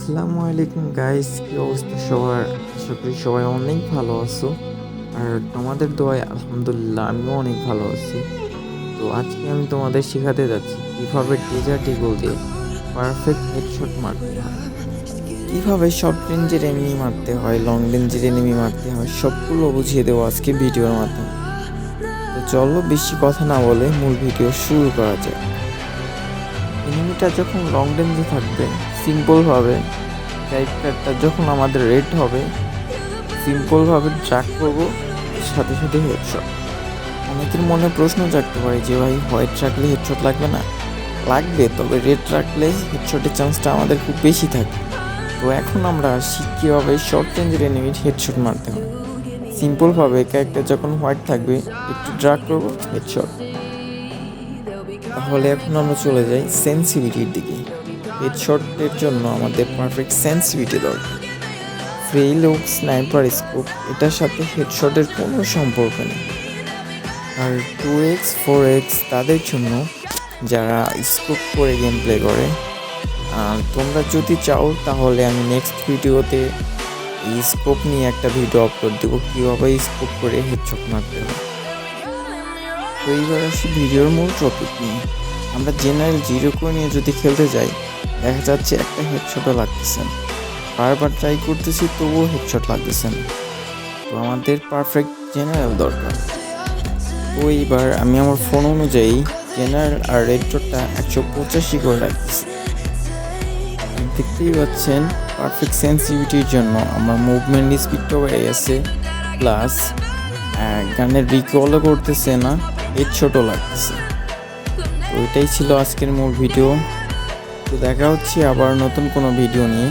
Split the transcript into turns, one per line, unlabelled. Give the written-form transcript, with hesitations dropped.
আসসালামু আলাইকুম গাইস, কি অবস্থা সবার? আশা করি সবাই অনেক ভালো আছো। আর তোমাদের দোয়ায় আলহামদুলিল্লাহ আমিও অনেক ভালো আছি। তো আজকে আমি তোমাদের শেখাতে যাচ্ছি কিভাবে ডেজার্ট ইগল দিয়ে পারফেক্ট হেডশট মারতে হয়, কিভাবে শর্ট রেঞ্জের এনিমি মারতে হয়, লং রেঞ্জের এনিমি মারতে হয়, সবগুলো বুঝিয়ে দেবো আজকে ভিডিওর মাধ্যমে। তো চলো বেশি কথা না বলে মূল ভিডিও শুরু করা যায়। এনিমিটা যখন লং রেঞ্জে থাকবে, সিম্পলভাবে ক্যারেক্টারটা যখন আমাদের রেড হবে, সিম্পলভাবে ট্র্যাক করবো, সাথে সাথে হেডশট। অনেকের মনে প্রশ্ন জাগতে পারে যে ভাই, হোয়াইট রাখলে হেডশট লাগবে না? লাগবে, তবে রেড রাখলে হেডশটের চান্সটা আমাদের খুব বেশি থাকে। তো এখন আমরা আসি কীভাবে শর্ট রেঞ্জের এনিমির হেডশট মারতে হয়। সিম্পলভাবে ক্যারেক্টার যখন হোয়াইট থাকবে, একটু ড্রাগ করবো, হেডশট। তাহলে এখন আমরা চলে যাই সেন্সিভিটির দিকে। হেডশটের জন্য আমাদের পারফেক্ট সেন্সিভিটি দরকার। ফ্রেইল হোক, স্নাইপার স্কোপ, এটার সাথে হেডশটের কোনো সম্পর্ক নেই। আর 2x 4x তাদের জন্য যারা স্কোপ করে গেম প্লে করে। আর তোমরা যদি চাও তাহলে আমি নেক্সট ভিডিওতে এই স্কোপ নিয়ে একটা ভিডিও আপলোড দেবো, কীভাবে স্কোপ করে হেডশট মারতে হবে। তো এইবার আসি ভিডিওর মূল টপিক নিয়ে। আমরা জেনারেল জিরো করে নিয়ে যদি খেলতে যাই, দেখা যাচ্ছে একটা হেডশটও লাগতেছে না। বারবার ট্রাই করতেছি তবুও হেডশট লাগতেছে না। তো আমাদের পারফেক্ট জেনারেল দরকার। তো এইবার আমি আমার ফোন অনুযায়ী জেনারেল আর রেড ডটটা 185 করে রাখতেছি। দেখতেই পাচ্ছেন পারফেক্ট সেন্সিটিভিটির জন্য আমার মুভমেন্ট স্পিডটাও বেড়ে গেছে, প্লাস গানের রিকলও করতেছে না, হেডশটও লাগতেছে। তো এটাই ছিল আজকের মূল ভিডিও। তো দেখা হচ্ছে আবার নতুন কোনো ভিডিও নিয়ে।